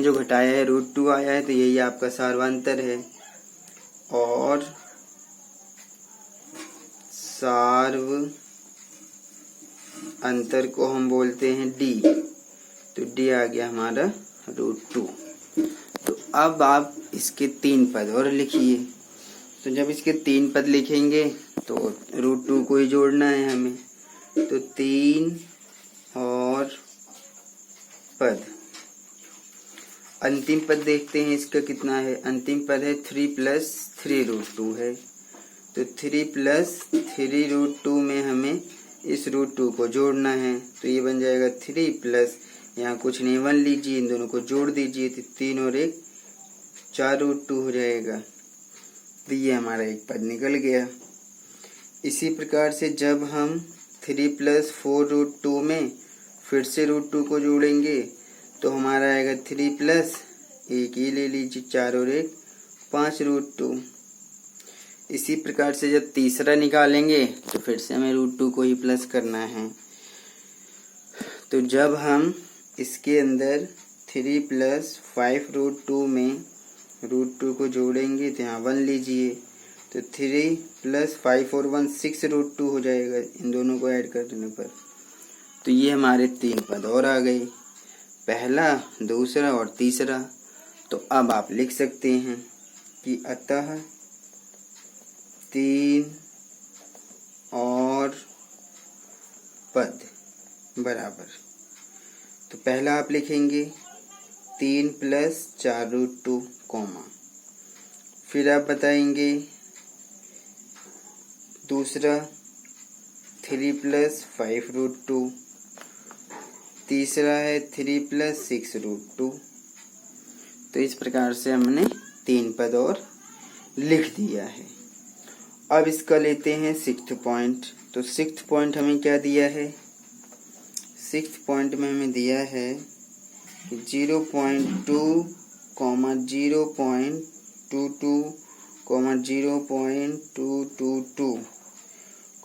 जो घटाया है √2 आया है, तो यही आपका सार्वांतर है। और सार्व अंतर को हम बोलते हैं d। तो d आ गया हमारा √2। तो अब आप इसके 3 पद और लिखिए। तो जब इसके 3 पद लिखेंगे तो √2 को ही जोड़ना है हमें। तो 3 और पद, अंतिम पद देखते हैं इसका कितना है। अंतिम पद है 3 + 3√2 है। तो 3 + 3√2 में हमें इस √2 को जोड़ना है। तो ये बन जाएगा 3 प्लस, यहाँ कुछ नहीं 1 लीजिए, इन दोनों को जोड़ दीजिए। तो 3 और 1 4√2 हो जाएगा। तो ये हमारा एक पद निकल गया। इसी प्रकार से जब हम 3 + 4√2 में फिर से √2 को जोड़ेंगे तो हमारा आएगा 3 प्लस, एक ये ले लीजिए, 4 और 1 5√2। इसी प्रकार से जब तीसरा निकालेंगे तो फिर से हमें √2 को ही प्लस करना है। तो जब हम इसके अंदर 3 + 5√2 में √2 को जोड़ेंगे तो यहाँ 1 लीजिए। तो 3 + 5 और 1 6√2 हो जाएगा इन दोनों को ऐड कर देने पर। तो ये हमारे 3 पद और आ गए, पहला, दूसरा और तीसरा। तो अब आप लिख सकते हैं कि अतः 3 और पद बराबर। तो पहला आप लिखेंगे 3 + 4√2, फिर आप बताएंगे दूसरा 3 + 5√2, तीसरा है 3 + 6√2। तो इस प्रकार से हमने 3 पद और लिख दिया है। अब इसका लेते हैं 6th पॉइंट। तो 6th पॉइंट हमें क्या दिया है? 6th पॉइंट में हमें दिया है 0.2, 0.22,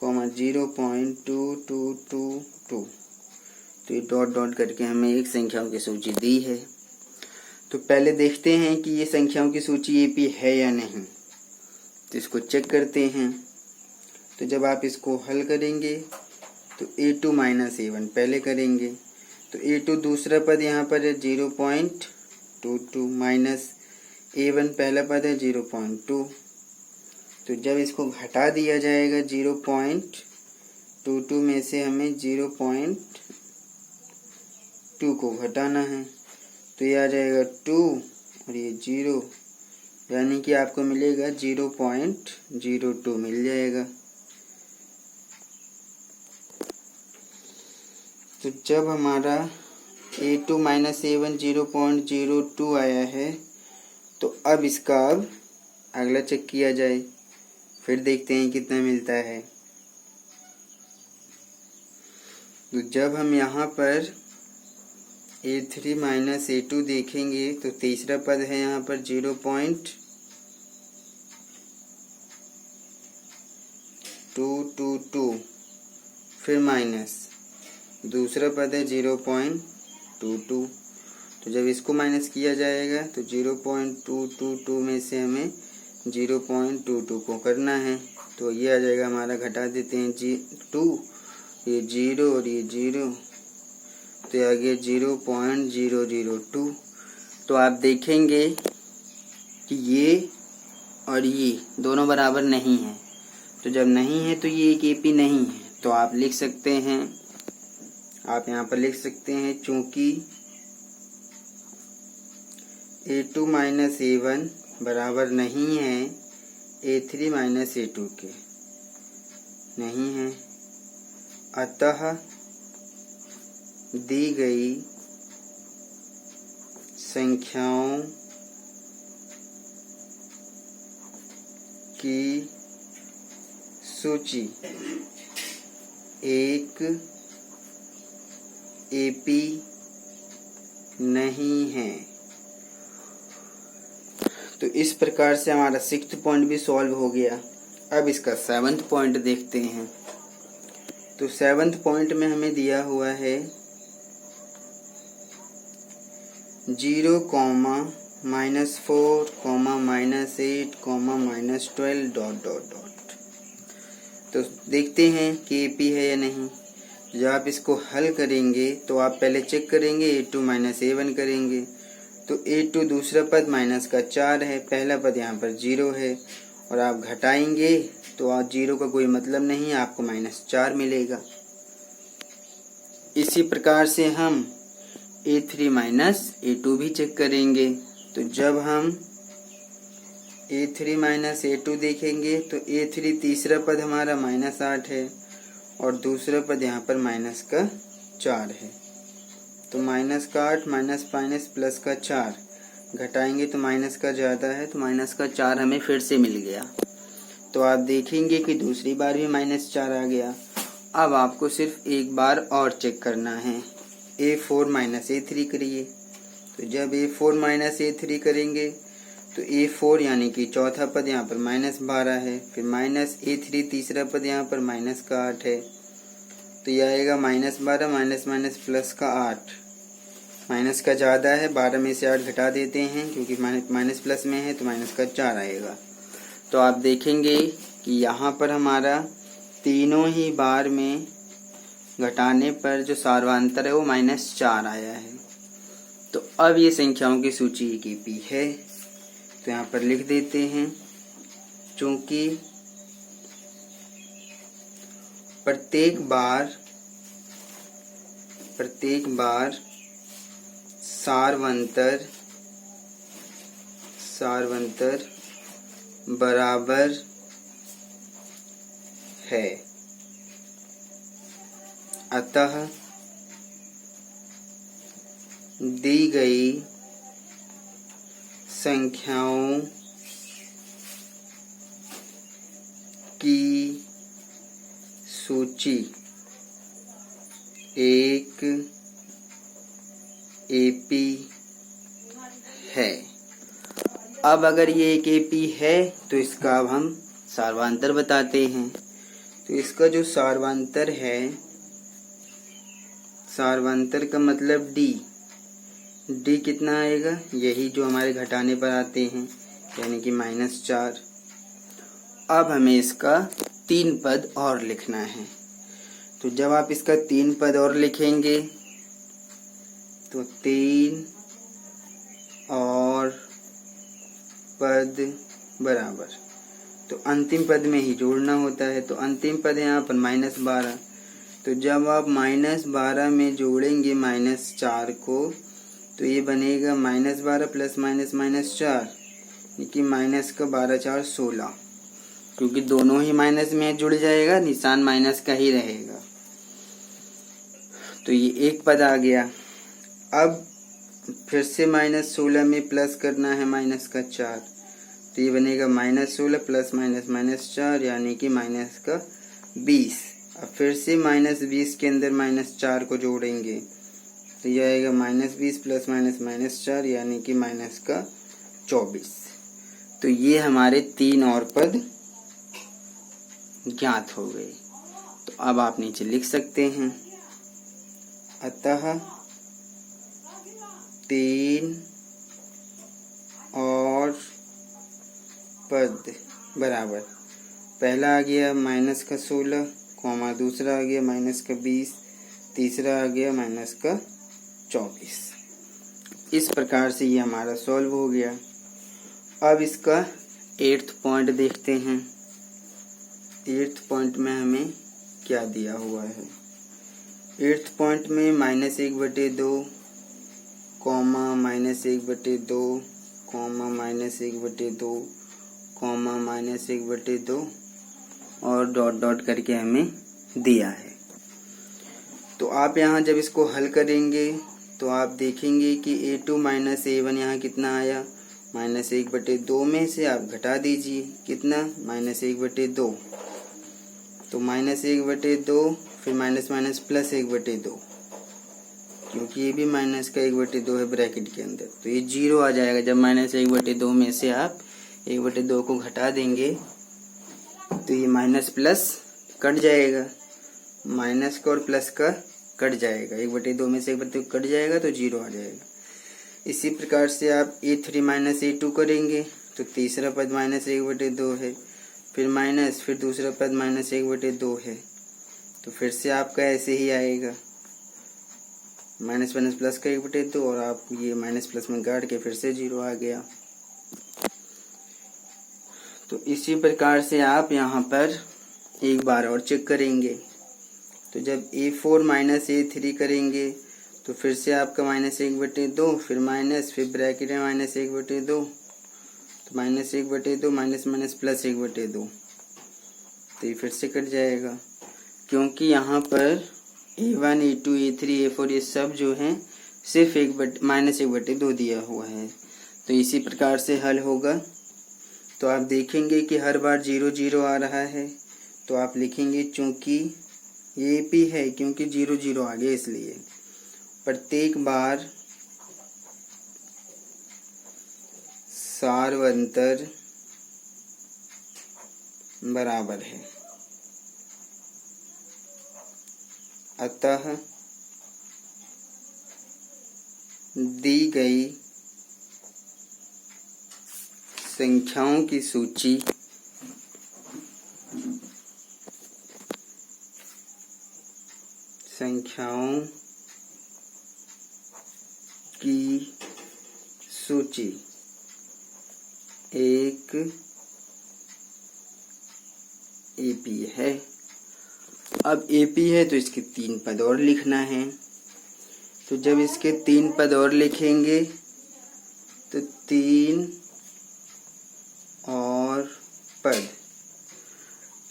0.222, तो ये डॉट डॉट करके हमें एक संख्याओं की सूची दी है। तो पहले देखते हैं कि ये संख्याओं की सूची AP है या नहीं। तो इसको चेक करते हैं। तो जब आप इसको हल करेंगे तो A2 - A1 पहले करेंगे। तो A2 दूसरा पद यहाँ पर है 0.22 माइनस A1 पहला पद है 0.2। तो जब इसको घटा दिया जाएगा 0.22 में से हमें 0.2 को घटाना है। तो ये आ जाएगा 2 और ये 0, यानी कि आपको मिलेगा 0.02 मिल जाएगा। तो जब हमारा A2 - A1 0.02 आया है तो अब इसका अगला चेक किया जाए, फिर देखते हैं कितना मिलता है। तो जब हम यहाँ पर A3 - A2 देखेंगे तो तीसरा पद है यहाँ पर 0.222, फिर माइनस दूसरा पद है 0.22। तो जब इसको माइनस किया जाएगा तो 0.222 में से हमें 0.22 को करना है। तो ये आ जाएगा हमारा, घटा देते हैं 2, ये 0 और ये 0, तो ये आ गया 0.002। तो आप देखेंगे कि ये और ये दोनों बराबर नहीं हैं। तो जब नहीं है तो ये एक AP नहीं है। तो आप लिख सकते हैं, आप यहाँ पर लिख सकते हैं, चूंकि A2 - A1 बराबर नहीं है A3 - A2 के, नहीं है, अतः दी गई संख्याओं की सूची एक AP नहीं है। तो इस प्रकार से हमारा 6th पॉइंट भी सॉल्व हो गया। अब इसका 7th पॉइंट देखते हैं। तो 7th पॉइंट में हमें दिया हुआ है 0, -4, -8, -12 डॉट डॉट डॉट। तो देखते हैं कि AP है या नहीं। जब आप इसको हल करेंगे तो आप पहले चेक करेंगे A2 -A1 करेंगे। तो A2 दूसरा पद माइनस का 4 है, पहला पद यहाँ पर 0 है, और आप घटाएंगे तो आज 0 का कोई मतलब नहीं है, आपको -4 मिलेगा। इसी प्रकार से हम A3 -A2 भी चेक करेंगे। तो जब हम A3 -A2 देखेंगे तो A3 तीसरा पद हमारा -8 है और दूसरा पद यहाँ पर माइनस का 4 है। तो माइनस का 8 माइनस प्लस का 4 घटाएंगे तो माइनस का ज़्यादा है, तो माइनस का 4 हमें फिर से मिल गया। तो आप देखेंगे कि दूसरी बार भी -4 आ गया। अब आपको सिर्फ एक बार और चेक करना है। A4 -A3 करिए। तो जब A4 -A3 करेंगे तो A4 यानी कि चौथा पद यहाँ पर -12 है, फिर -A3 तीसरा पद यहाँ पर माइनस का 8 है। तो यह आएगा -12 माइनस प्लस का 8। माइनस का ज़्यादा है, 12 में से 8 घटा देते हैं क्योंकि माइनस प्लस में है, तो माइनस का 4 आएगा। तो आप देखेंगे कि यहाँ पर हमारा तीनों ही बार में घटाने पर जो सार्वांतर है वो -4 आया है। तो अब ये संख्याओं की सूची AP है, तो यहाँ पर लिख देते हैं। चूंकि प्रत्येक बार सार्वंतर बराबर है, अतः दी गई संख्याओं की सूची एक AP है। अब अगर ये एक AP है तो इसका अब हम सार्वांतर बताते हैं। तो इसका जो सार्वांतर है, सार्वांतर का मतलब D कितना आएगा, यही जो हमारे घटाने पर आते हैं, यानी कि -4। अब हमें इसका 3 पद और लिखना है। तो जब आप इसका 3 पद और लिखेंगे तो 3 और पद बराबर, तो अंतिम पद में ही जोड़ना होता है। तो अंतिम पद है यहाँ पर -12। तो जब आप -12 में जोड़ेंगे -4 को तो ये बनेगा -12 प्लस -4, यानी कि माइनस का 12 4 16। क्योंकि दोनों ही माइनस में जुड़ जाएगा, निशान माइनस का ही रहेगा। तो ये एक पद आ गया। अब फिर से -16 में प्लस करना है माइनस का 4, तो ये बनेगा -16 प्लस -4, यानी कि माइनस का 20। अब फिर से -20 के अंदर -4 को जोड़ेंगे तो यह आएगा -20 प्लस -4, यानी कि माइनस का 24। तो ये हमारे 3 और पद ज्ञात हो गए। तो अब आप नीचे लिख सकते हैं, अतः 3 और पद बराबर, पहला आ गया माइनस का 16, दूसरा आ गया माइनस का 20, तीसरा आ गया माइनस का 24। इस प्रकार से ये हमारा सॉल्व हो गया। अब इसका 8th पॉइंट देखते हैं। 8th पॉइंट में हमें क्या दिया हुआ है। 8th पॉइंट में -1/2, -1/2, -1/2, -1/2 और डॉट डॉट करके हमें दिया है। तो आप यहाँ जब इसको हल करेंगे तो आप देखेंगे कि A2 -A1 यहाँ कितना आया, -1/2 में से आप घटा दीजिए, कितना, -1/2। तो -1/2 फिर माइनस प्लस 1/2, क्योंकि ये भी माइनस का 1/2 है ब्रैकेट के अंदर, तो ये 0 आ जाएगा। जब -1/2 में से आप 1/2 को घटा देंगे तो ये माइनस प्लस कट जाएगा, माइनस का और प्लस का कट जाएगा, 1/2 में से 1/2 कट जाएगा तो 0 आ जाएगा। इसी प्रकार से आप a3 माइनस a2 करेंगे तो तीसरा पद -1/2 है, फिर माइनस, फिर दूसरा पद -1/2 है। तो फिर से आपका ऐसे ही आएगा, माइनस माइनस प्लस का 1/2 और आप ये माइनस प्लस में गाड़ के फिर से 0 आ गया। तो इसी प्रकार से आप यहाँ पर एक बार और चेक करेंगे। तो जब a4 माइनस a3 करेंगे तो फिर से आपका -1/2, फिर माइनस, फिर ब्रैकेट में -1/2, तो -1/2 माइनस माइनस प्लस 1/2, तो ये फिर से कट जाएगा, क्योंकि यहाँ पर a1 a2 a3 a4 ये सब जो हैं सिर्फ -1/2 दिया हुआ है। तो इसी प्रकार से हल होगा। तो आप देखेंगे कि हर बार 0 0 आ रहा है, तो आप लिखेंगे चूंकि ये AP है, क्योंकि 0 0 आ गया इसलिए प्रत्येक बार सार्वंतर बराबर है, अतः दी गई संख्याओं की सूची एक AP है। अब AP है तो इसके 3 पद और लिखना है। तो जब इसके 3 पद और लिखेंगे तो 3 और पद,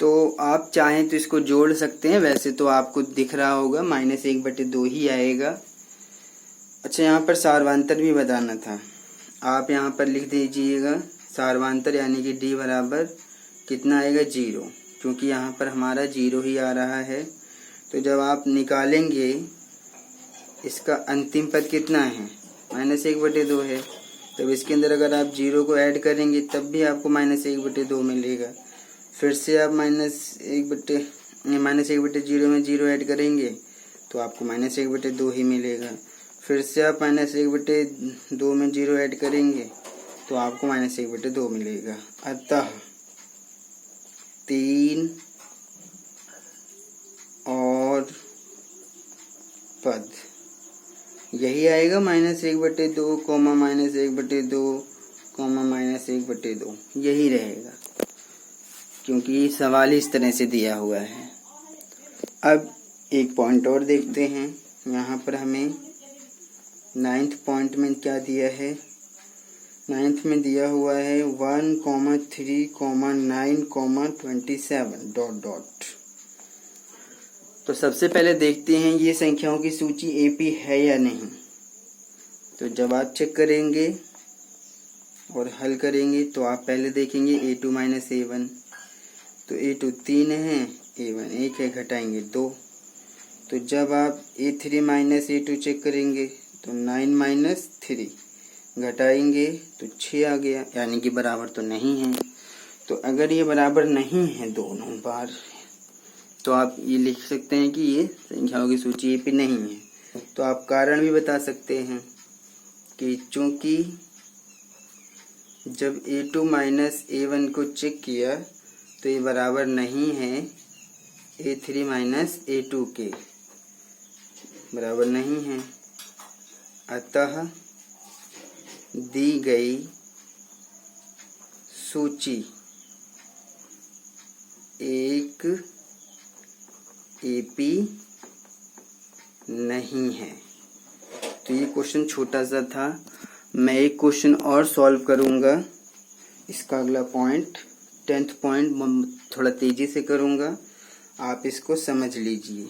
तो आप चाहें तो इसको जोड़ सकते हैं। वैसे तो आपको दिख रहा होगा -1/2 ही आएगा। अच्छा, यहाँ पर सार्वंतर भी बताना था, आप यहाँ पर लिख दीजिएगा सार्वंतर, यानी कि D बराबर कितना आएगा 0, क्योंकि यहाँ पर हमारा 0 ही आ रहा है। तो जब आप निकालेंगे इसका अंतिम पद कितना है, -1/2 है, तब इसके अंदर अगर आप 0 को ऐड करेंगे तब भी आपको -1/2 मिलेगा। फिर से आप -1/0 में 0 ऐड करेंगे तो आपको -1/2 ही मिलेगा। फिर से आप -1/2 में 0 ऐड करेंगे तो आपको -1/2 मिलेगा। अतः 3 और पद यही आएगा, -1/2, -1/2, -1/2 यही रहेगा, क्योंकि सवाल इस तरह से दिया हुआ है। अब एक पॉइंट और देखते हैं। यहाँ पर हमें 9th पॉइंट में क्या दिया है, 9th में दिया हुआ है 1, 3, 9, 27 ... तो सबसे पहले देखते हैं ये संख्याओं की सूची AP है या नहीं। तो जब आप चेक करेंगे और हल करेंगे तो आप पहले देखेंगे A2 माइनस A1, तो A2 3 है, A1 1 है, घटाएंगे 2। तो जब आप A3 माइनस A2 चेक करेंगे तो 9 माइनस 3, घटाएंगे तो 6 आ गया, यानी कि बराबर तो नहीं है। तो अगर ये बराबर नहीं है दोनों बार, तो आप ये लिख सकते हैं कि ये संख्याओं की सूची AP नहीं है। तो आप कारण भी बता सकते हैं कि चूंकि जब A2 माइनस A1 को चेक किया तो ये बराबर नहीं है A3 माइनस A2 के, बराबर नहीं है। अतः दी गई सूची एक AP नहीं है। तो ये क्वेश्चन छोटा सा था। मैं एक क्वेश्चन और सॉल्व करूँगा, इसका अगला पॉइंट 10th पॉइंट थोड़ा तेज़ी से करूँगा, आप इसको समझ लीजिए।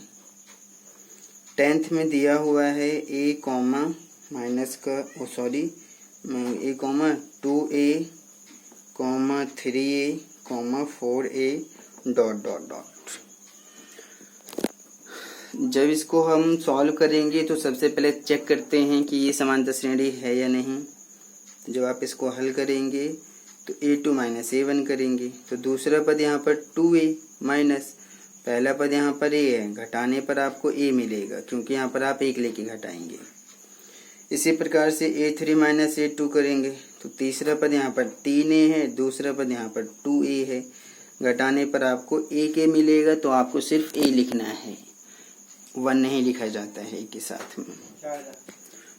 10th में दिया हुआ है A कॉमा माइनस का A comma 2A comma 3A comma 4A ... जब इसको हम सॉल्व करेंगे तो सबसे पहले चेक करते हैं कि ये समांतर श्रेणी है या नहीं। जब आप इसको हल करेंगे तो A2 माइनस A1 करेंगे तो दूसरा पद यहाँ पर 2A माइनस पहला पद यहाँ पर A है, घटाने पर आपको A मिलेगा, क्योंकि यहाँ पर आप 1 लेके घटाएंगे। इसी प्रकार से A3 माइनस A2 करेंगे तो तीसरा पद यहाँ पर 3A है, दूसरा पद यहाँ पर 2A है। घटाने पर आपको एक A मिलेगा तो आपको सिर्फ A लिखना है, 1 नहीं लिखा जाता है के साथ में।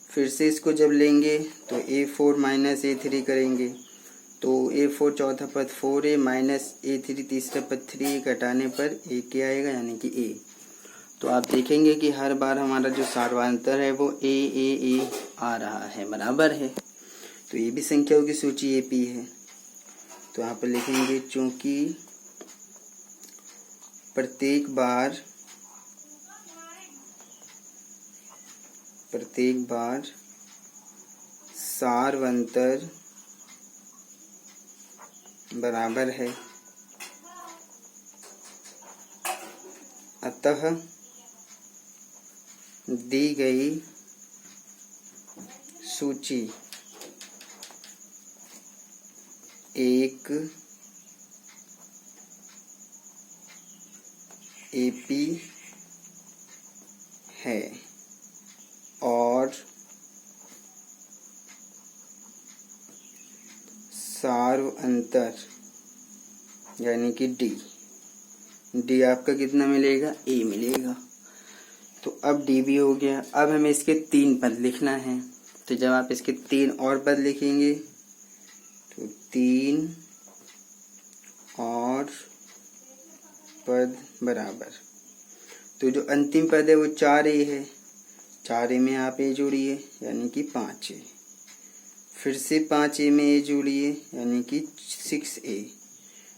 फिर से इसको जब लेंगे तो A4 माइनस A3 करेंगे तो A4 चौथा पद 4A माइनस A3 तीसरा पद 3A, घटाने पर A आएगा यानी कि A। तो आप देखेंगे कि हर बार हमारा जो सार्वधातुक है वो A आ रहा है, बराबर है। तो ये भी संख्याओं की सूची AP है। तो यहाँ पर लिखेंगे चूंकि प्रत्येक बार सार्वधातुक बराबर है, अतः दी गई सूची एक AP है और सार्वधातुक यानी कि डी आपका कितना मिलेगा, A मिलेगा। तो अब डी भी हो गया। अब हमें इसके 3 पद लिखना है। तो जब आप इसके 3 और पद लिखेंगे तो 3 और पद बराबर, तो जो अंतिम पद है वो 4A है, 4A में आप A जोड़िए यानी कि 5A, फिर से 5A में A जोड़िए यानी कि 6A,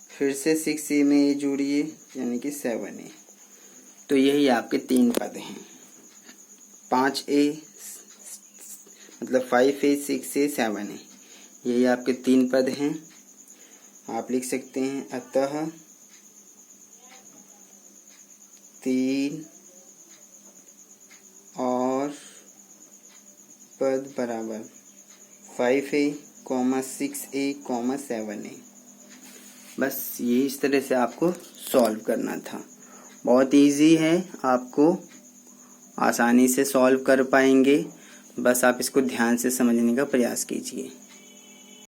फिर से 6A में A जोड़िए यानी कि 7A। तो यही आपके 3 पद हैं, 5A मतलब 5A 6A 7A, यही आपके 3 पद हैं। आप लिख सकते हैं अतः 3 और पद बराबर 5A, 6A, 7A। बस ये इस तरह से आपको सॉल्व करना था। बहुत इजी है, आपको आसानी से सॉल्व कर पाएंगे। बस आप इसको ध्यान से समझने का प्रयास कीजिए।